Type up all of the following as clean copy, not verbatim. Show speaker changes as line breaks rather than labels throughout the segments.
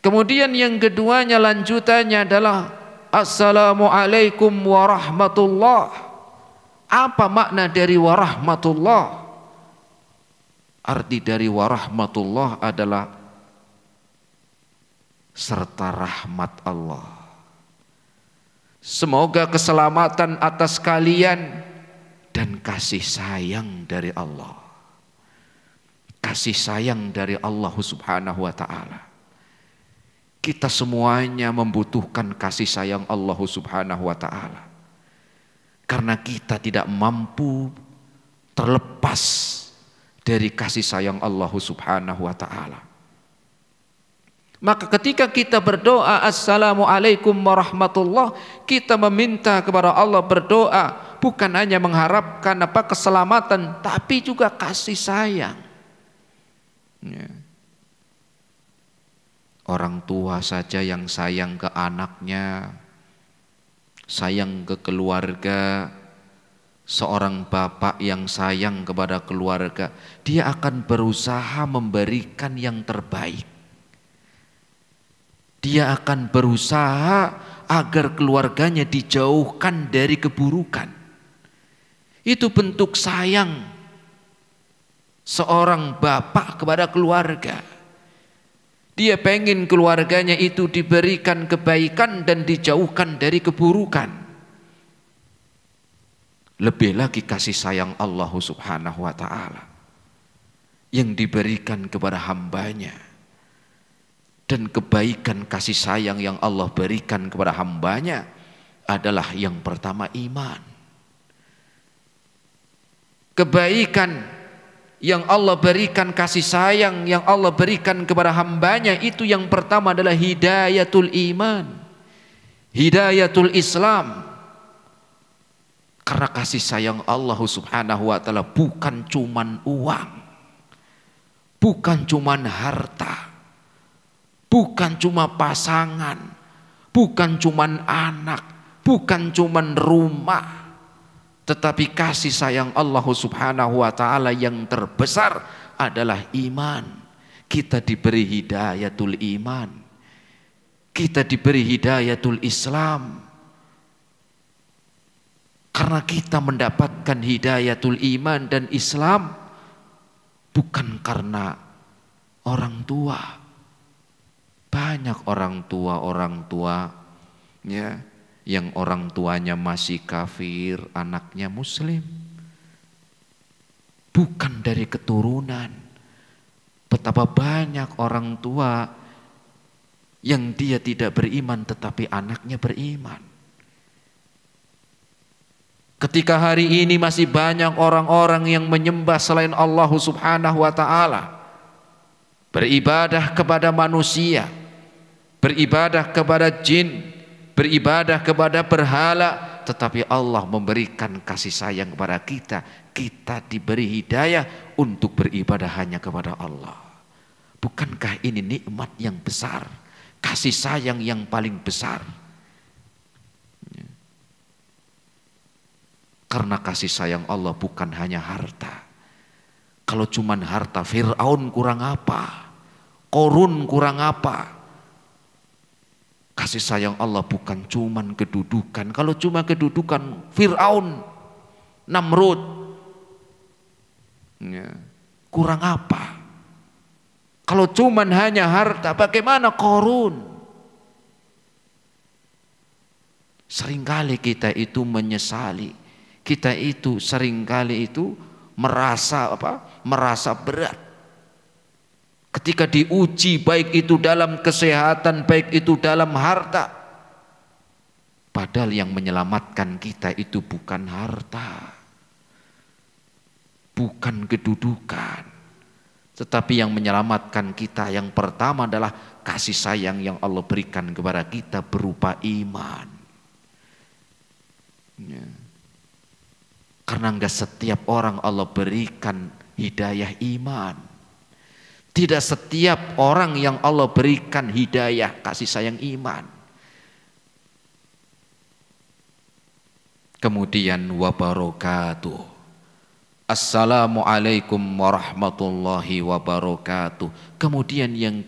Kemudian yang keduanya lanjutannya adalah Assalamualaikum warahmatullah. Apa makna dari warahmatullah? Arti dari warahmatullah adalah serta rahmat Allah. Semoga keselamatan atas kalian dan kasih sayang dari Allah. Kasih sayang dari Allah Subhanahu wa ta'ala. Kita semuanya membutuhkan kasih sayang Allah Subhanahu wa ta'ala. Karena kita tidak mampu terlepas dari kasih sayang Allah Subhanahu wa ta'ala. Maka ketika kita berdoa Assalamualaikum warahmatullah, kita meminta kepada Allah, berdoa bukan hanya mengharapkan keselamatan, tapi juga kasih sayang. Ya. Orang tua saja yang sayang ke anaknya, sayang ke keluarga, seorang bapak yang sayang kepada keluarga, dia akan berusaha memberikan yang terbaik. Dia akan berusaha agar keluarganya dijauhkan dari keburukan. Itu bentuk sayang seorang bapak kepada keluarga. Dia pengen keluarganya itu diberikan kebaikan dan dijauhkan dari keburukan. Lebih lagi kasih sayang Allah Subhanahu wa ta'ala yang diberikan kepada hambanya. Dan kebaikan kasih sayang yang Allah berikan kepada hambanya adalah yang pertama iman. Kebaikan yang Allah berikan, kasih sayang yang Allah berikan kepada hambanya, itu yang pertama adalah hidayatul iman, hidayatul Islam. Karena kasih sayang Allah Subhanahu wa ta'ala bukan cuman uang, bukan cuman harta, bukan cuma pasangan, bukan cuman anak, bukan cuman rumah, tetapi kasih sayang Allah Subhanahu wa ta'ala yang terbesar adalah iman. Kita diberi hidayatul iman, kita diberi hidayatul Islam. Karena kita mendapatkan hidayatul iman dan Islam bukan karena orang tua. Banyak orang tua ya, yang orang tuanya masih kafir, anaknya muslim. Bukan dari keturunan. Betapa banyak orang tua yang dia tidak beriman tetapi anaknya beriman. Ketika hari ini masih banyak orang-orang yang menyembah selain Allah Subhanahu wa ta'ala, beribadah kepada manusia, beribadah kepada jin, beribadah kepada berhala, tetapi Allah memberikan kasih sayang kepada kita. Kita diberi hidayah untuk beribadah hanya kepada Allah. Bukankah ini nikmat yang besar, kasih sayang yang paling besar? Karena kasih sayang Allah bukan hanya harta. Kalau cuman harta, Fir'aun kurang apa? Korun kurang apa? Kasih sayang Allah bukan cuman kedudukan. Kalau cuma kedudukan, Fir'aun, Namrud, ya, kurang apa? Kalau cuman hanya harta, bagaimana Korun? Seringkali kita itu menyesali, kita itu seringkali itu merasa merasa berat ketika diuji, baik itu dalam kesehatan, baik itu dalam harta. Padahal yang menyelamatkan kita itu bukan harta, bukan kedudukan, tetapi yang menyelamatkan kita yang pertama adalah kasih sayang yang Allah berikan kepada kita berupa iman. Ya. Karena enggak setiap orang Allah berikan hidayah iman. Tidak setiap orang yang Allah berikan hidayah kasih sayang iman. Kemudian wabarakatuh. Assalamualaikum warahmatullahi wabarakatuh. Kemudian yang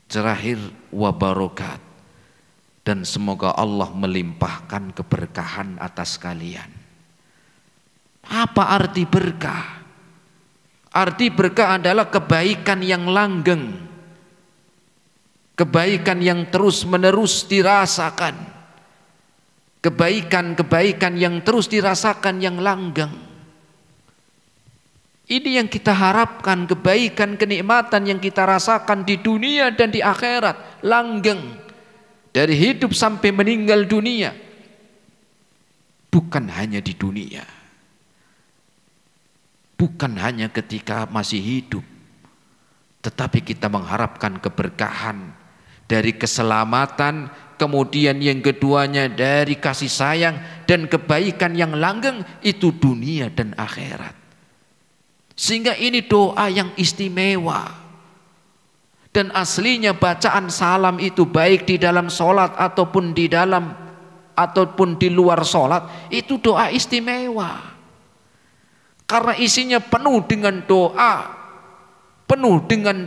Terakhir, wabarokat. Dan semoga Allah melimpahkan keberkahan atas kalian. Apa arti berkah? Arti berkah adalah kebaikan yang langgeng, kebaikan yang terus menerus dirasakan, kebaikan-kebaikan yang terus dirasakan yang langgeng. Ini yang kita harapkan, kebaikan, kenikmatan yang kita rasakan di dunia dan di akhirat, langgeng. Dari hidup sampai meninggal dunia. Bukan hanya di dunia. Bukan hanya ketika masih hidup. Tetapi kita mengharapkan keberkahan dari keselamatan, kemudian yang keduanya dari kasih sayang dan kebaikan yang langgeng, itu dunia dan akhirat. Sehingga ini doa yang istimewa. Dan aslinya bacaan salam itu baik di dalam sholat ataupun di luar sholat, itu doa istimewa. Karena isinya penuh dengan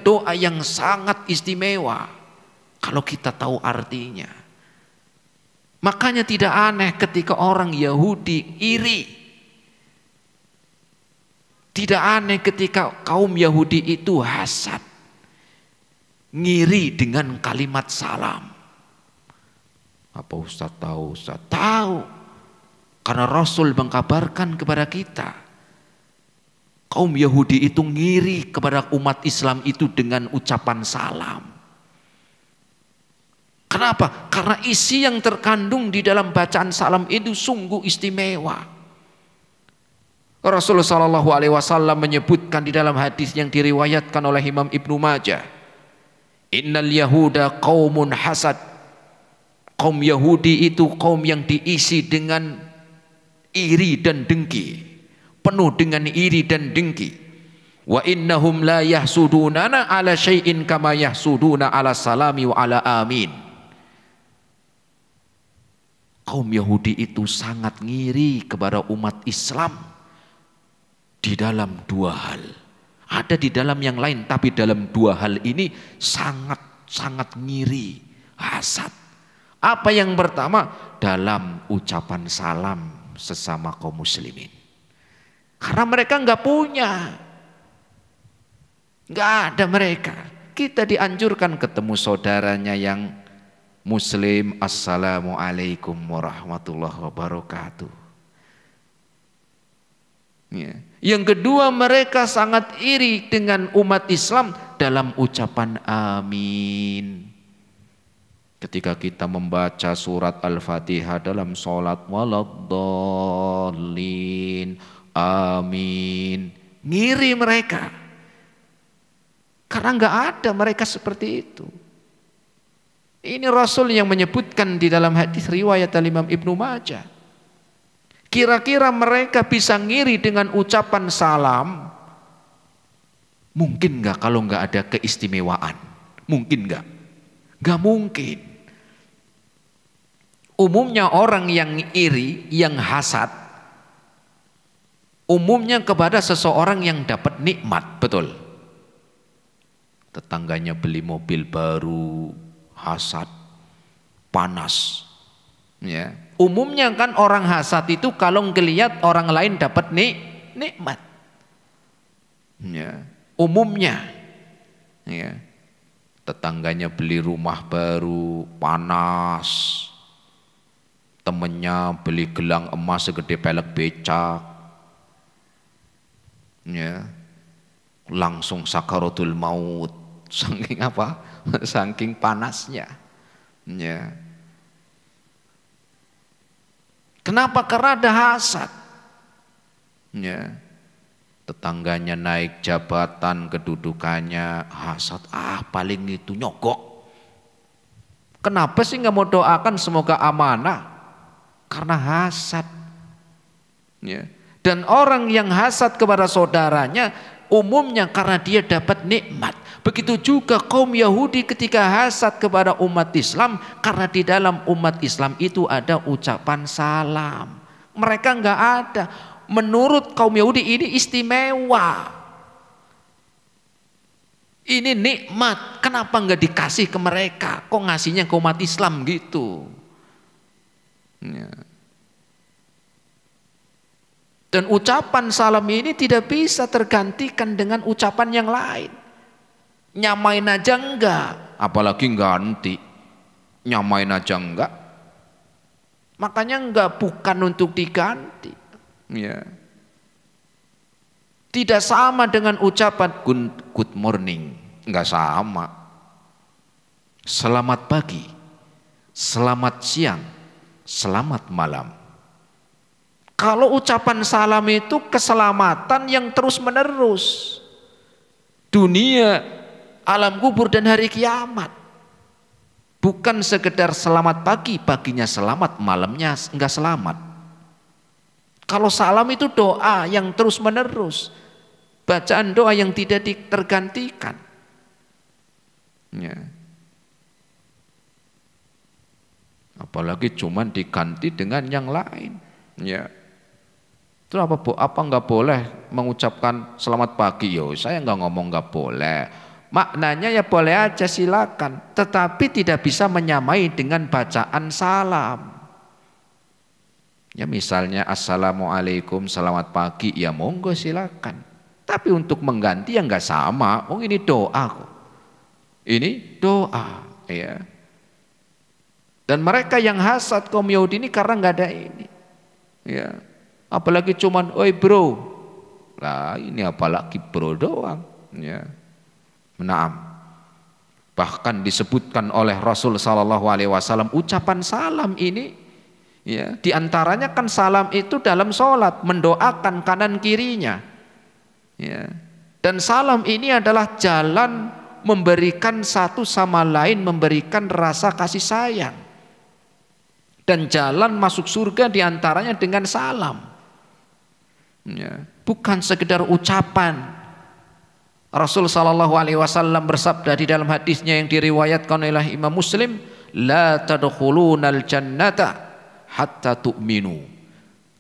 doa yang sangat istimewa. Kalau kita tahu artinya. Makanya tidak aneh ketika orang Yahudi iri. Tidak aneh ketika kaum Yahudi itu hasad. Ngiri dengan kalimat salam. Apa Ustaz tahu? Ustaz tahu. Karena Rasul mengkabarkan kepada kita. Kaum Yahudi itu ngiri kepada umat Islam itu dengan ucapan salam. Kenapa? Karena isi yang terkandung di dalam bacaan salam itu sungguh istimewa. Rasulullah SAW menyebutkan di dalam hadis yang diriwayatkan oleh Imam Ibnu Majah. Innal Yahuda qaumun hasad. Kaum Yahudi itu kaum yang diisi dengan iri dan dengki. Penuh dengan iri dan dengki. Wa innahum la yahsudunana ala syai'in kama yahsuduna ala salami wa ala amin. Kaum Yahudi itu sangat ngiri kepada umat Islam di dalam dua hal. Ada di dalam yang lain, tapi dalam dua hal ini sangat ngiri, hasad. Apa yang pertama? Dalam ucapan salam sesama kaum muslimin. Karena mereka nggak punya, nggak ada mereka. Kita dianjurkan ketemu saudaranya yang muslim, assalamualaikum warahmatullahi wabarakatuh. Ya. Yang kedua, mereka sangat iri dengan umat Islam dalam ucapan amin. Ketika kita membaca surat Al-Fatihah dalam sholat, waladdallin, amin. Ngiri mereka. Karena nggak ada mereka seperti itu. Ini Rasul yang menyebutkan di dalam hadis riwayat Imam Ibnu Majah. Kira-kira mereka bisa ngiri dengan ucapan salam? Mungkin nggak kalau nggak ada keistimewaan? Mungkin nggak? Nggak mungkin. Umumnya orang yang iri, yang hasad, umumnya kepada seseorang yang dapat nikmat, betul. Tetangganya beli mobil baru, hasad, panas. Ya. Umumnya kan orang hasad itu kalau ngelihat orang lain dapat nikmat. Ya. Umumnya. Ya. Tetangganya beli rumah baru, panas. Temennya beli gelang emas segede pelek becak. Ya. Langsung sakaratul maut. Saking apa? Saking panasnya. Ya. Kenapa? Karena ada hasad. Ya. Tetangganya naik jabatan, kedudukannya, hasad, paling itu nyogok. Kenapa sih nggak mau doakan semoga amanah? Karena hasad. Ya. Dan orang yang hasad kepada saudaranya umumnya karena dia dapat nikmat. Begitu juga kaum Yahudi ketika hasad kepada umat Islam karena di dalam umat Islam itu ada ucapan salam. Mereka nggak ada. Menurut kaum Yahudi ini istimewa. Ini nikmat, kenapa nggak dikasih ke mereka? Kok ngasihnya ke umat Islam gitu? Ya. Dan ucapan salam ini tidak bisa tergantikan dengan ucapan yang lain. Nyamain aja enggak, apalagi ganti. Nyamain aja enggak. Makanya enggak, bukan untuk diganti. Ya. Tidak sama dengan ucapan good morning, enggak sama. Selamat pagi, selamat siang, selamat malam. Kalau ucapan salam itu keselamatan yang terus menerus. Dunia, alam kubur dan hari kiamat. Bukan sekedar selamat pagi, paginya selamat, malamnya enggak selamat. Kalau salam itu doa yang terus menerus. Bacaan doa yang tidak tergantikan. Ya. Apalagi cuman diganti dengan yang lain. Ya. Itu apa nggak boleh mengucapkan selamat pagi? Yo, saya nggak ngomong nggak boleh. Maknanya ya boleh aja, silakan. Tetapi tidak bisa menyamai dengan bacaan salam. Ya misalnya assalamualaikum, selamat pagi, ya monggo silakan. Tapi untuk mengganti ya nggak sama. Oh ini doa kok. Ini doa, ya. Dan mereka yang hasad kaum Yahudi ini karena nggak ada ini, ya. Apalagi cuman, oi bro, lah ini apalagi bro doang, ya. Naam. Bahkan disebutkan oleh Rasul Sallallahu Alaihi Wasallam ucapan salam ini, ya, diantaranya kan salam itu dalam sholat mendoakan kanan kirinya, ya. Dan salam ini adalah jalan memberikan satu sama lain, memberikan rasa kasih sayang. Dan jalan masuk surga diantaranya dengan salam. Ya, bukan sekedar ucapan. Rasul sallallahu alaihi wasallam bersabda di dalam hadisnya yang diriwayatkan oleh Imam Muslim, la tadkhulunal jannata hatta tu'minu.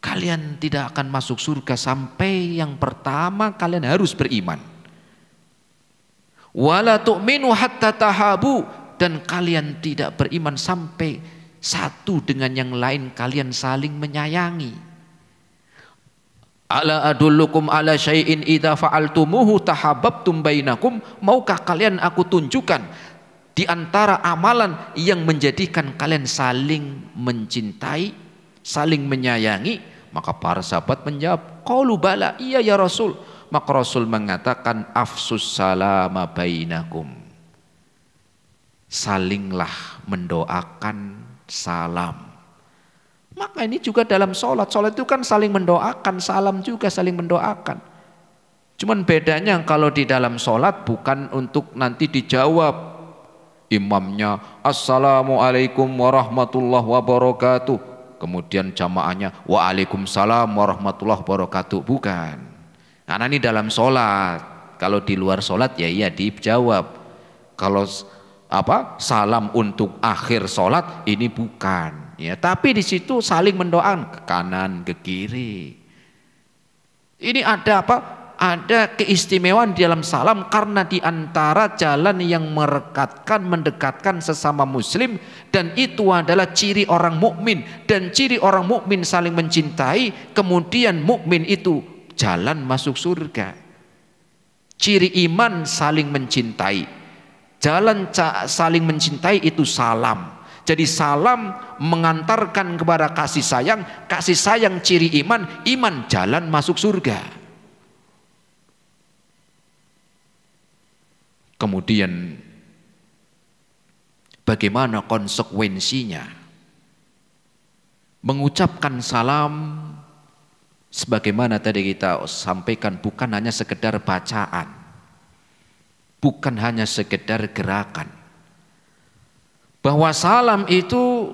Kalian tidak akan masuk surga sampai yang pertama kalian harus beriman. Wala tu'minu hatta tahabu, dan kalian tidak beriman sampai satu dengan yang lain kalian saling menyayangi. Ala adullukum ala syai'in idza fa'altumuhu tahabbtum bainakum. Maukah kalian aku tunjukkan di antara amalan yang menjadikan kalian saling mencintai, saling menyayangi? Maka para sahabat menjawab, qalu bala, iya ya Rasul. Maka Rasul mengatakan, afsus salama bainakum. Salinglah mendoakan salam. Maka ini juga dalam sholat. Sholat itu kan saling mendoakan, salam juga saling mendoakan. Cuman bedanya kalau di dalam sholat bukan untuk nanti dijawab imamnya assalamualaikum warahmatullahi wabarakatuh, kemudian jamaahnya waalaikumsalam warahmatullahi wabarakatuh. Bukan. Karena ini dalam sholat. Kalau di luar sholat ya iya dijawab. Kalau salam untuk akhir sholat ini bukan. Ya, tapi di situ saling mendoakan ke kanan, ke kiri. Ini ada apa? Ada keistimewaan di dalam salam karena di antara jalan yang merekatkan, mendekatkan sesama muslim, dan itu adalah ciri orang mukmin, dan ciri orang mukmin saling mencintai, kemudian mukmin itu jalan masuk surga. Ciri iman saling mencintai. Jalan saling mencintai itu salam. Jadi salam mengantarkan kepada kasih sayang ciri iman, iman jalan masuk surga. Kemudian bagaimana konsekuensinya? Mengucapkan salam sebagaimana tadi kita sampaikan bukan hanya sekedar bacaan, bukan hanya sekedar gerakan. Bahwa salam itu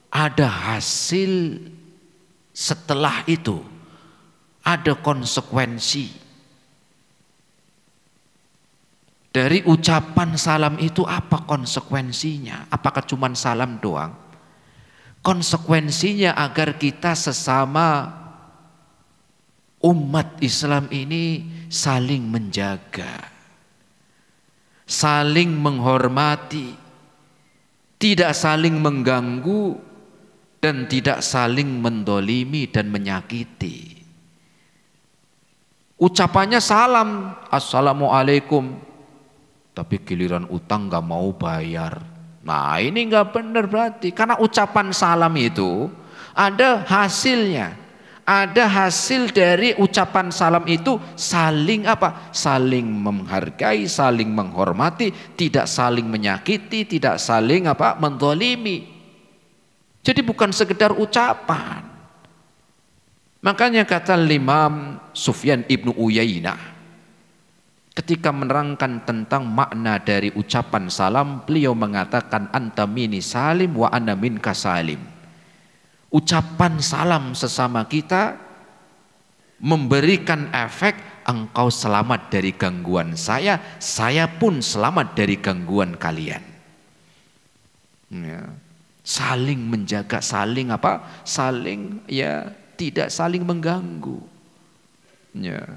ada hasil setelah itu, ada konsekuensi. Dari ucapan salam itu apa konsekuensinya? Apakah cuma salam doang? Konsekuensinya agar kita sesama umat Islam ini saling menjaga, saling menghormati, tidak saling mengganggu, dan tidak saling mendolimi dan menyakiti. Ucapannya salam, assalamualaikum, tapi giliran utang gak mau bayar. Nah ini gak benar berarti, karena ucapan salam itu ada hasilnya. Ada hasil dari ucapan salam itu saling apa? Saling menghargai, saling menghormati, tidak saling menyakiti, tidak saling apa? Mendolimi. Jadi bukan sekedar ucapan. Makanya kata Imam Sufyan ibnu Uyainah ketika menerangkan tentang makna dari ucapan salam, beliau mengatakan anta mini salim wa ana minka salim. Ucapan salam sesama kita memberikan efek engkau selamat dari gangguan saya pun selamat dari gangguan kalian. Ya. Saling menjaga, saling apa? Saling ya tidak saling mengganggu. Ya.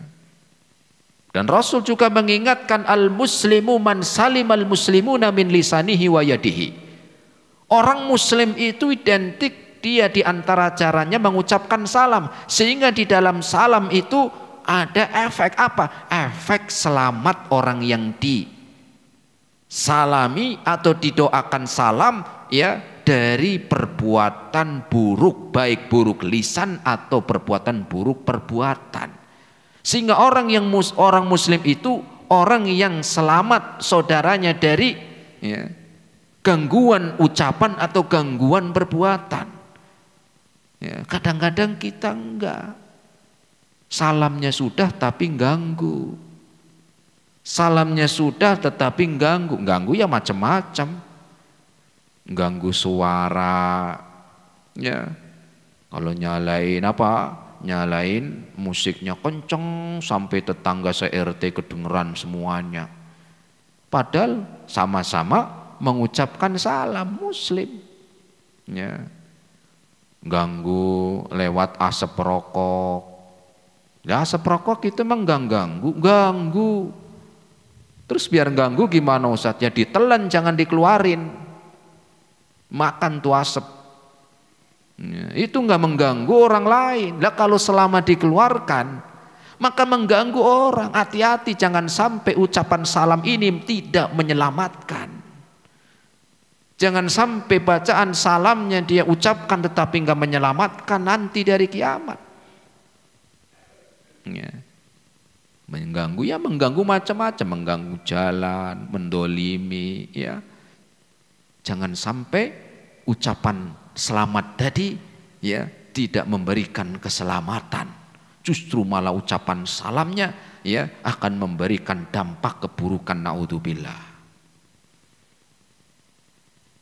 Dan Rasul juga mengingatkan al-muslimu man salimal muslimuna min lisanihi wa yadihi. Orang muslim itu identik dia di antara caranya mengucapkan salam, sehingga di dalam salam itu ada efek apa? Efek selamat orang yang disalami atau didoakan salam ya dari perbuatan buruk, baik buruk lisan atau perbuatan buruk perbuatan. Sehingga orang muslim itu orang yang selamat saudaranya dari ya, gangguan ucapan atau gangguan perbuatan. Ya, kadang-kadang kita enggak, salamnya sudah tapi ganggu, salamnya sudah tetapi ganggu ya macam-macam, ganggu suara, ya kalau nyalain musiknya kenceng sampai tetangga se-RT kedengeran semuanya, padahal sama-sama mengucapkan salam muslim, ya. Ganggu lewat asap rokok. Ya asap rokok itu memang ganggu. Terus biar ganggu gimana Ustaz? Ya ditelan, jangan dikeluarin. Makan tuh asap. Ya, itu enggak mengganggu orang lain. Lah kalau selama dikeluarkan maka mengganggu orang. Hati-hati jangan sampai ucapan salam ini tidak menyelamatkan. Jangan sampai bacaan salamnya dia ucapkan tetapi enggak menyelamatkan nanti dari kiamat. Ya. Mengganggu macam-macam, mengganggu jalan, mendolimi, ya. Jangan sampai ucapan selamat tadi ya tidak memberikan keselamatan. Justru malah ucapan salamnya ya akan memberikan dampak keburukan, naudzubillah.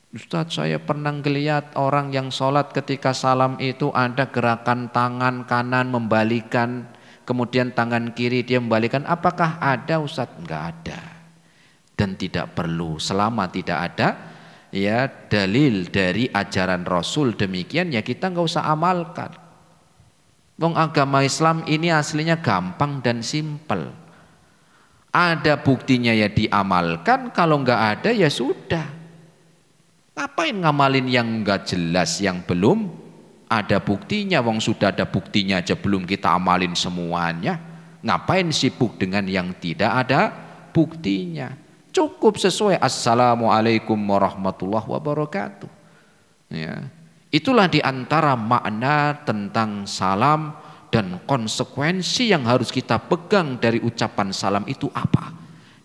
Ustadz, saya pernah ngelihat orang yang sholat ketika salam itu ada gerakan tangan kanan membalikan, kemudian tangan kiri dia membalikan. Apakah ada Ustadz? Enggak ada. Dan tidak perlu selama tidak ada ya dalil dari ajaran Rasul demikian, ya kita enggak usah amalkan. Wong agama Islam ini aslinya gampang dan simpel. Ada buktinya ya diamalkan, kalau enggak ada ya sudah. Ngapain ngamalin yang enggak jelas, yang belum ada buktinya? Wong sudah ada buktinya aja belum kita amalin semuanya. Ngapain sibuk dengan yang tidak ada buktinya? Cukup sesuai assalamualaikum warahmatullahi wabarakatuh. Ya. Itulah diantara makna tentang salam dan konsekuensi yang harus kita pegang dari ucapan salam itu apa.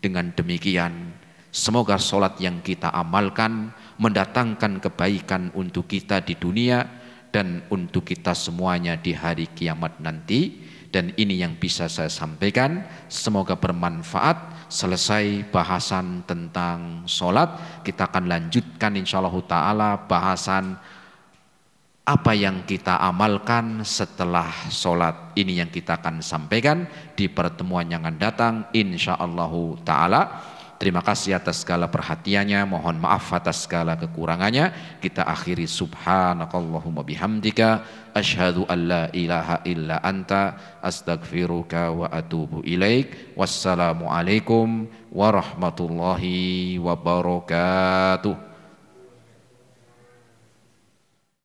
Dengan demikian semoga sholat yang kita amalkan mendatangkan kebaikan untuk kita di dunia dan untuk kita semuanya di hari kiamat nanti. Dan ini yang bisa saya sampaikan, semoga bermanfaat. Selesai bahasan tentang sholat, kita akan lanjutkan insyaallah ta'ala bahasan apa yang kita amalkan setelah sholat. Ini yang kita akan sampaikan di pertemuan yang akan datang insyaallah ta'ala. Terima kasih atas segala perhatiannya, mohon maaf atas segala kekurangannya. Kita akhiri subhanakallahumma bihamdika asyhadu an la ilaha illa anta astaghfiruka wa atubu ilaik. Wassalamualaikum warahmatullahi wabarakatuh.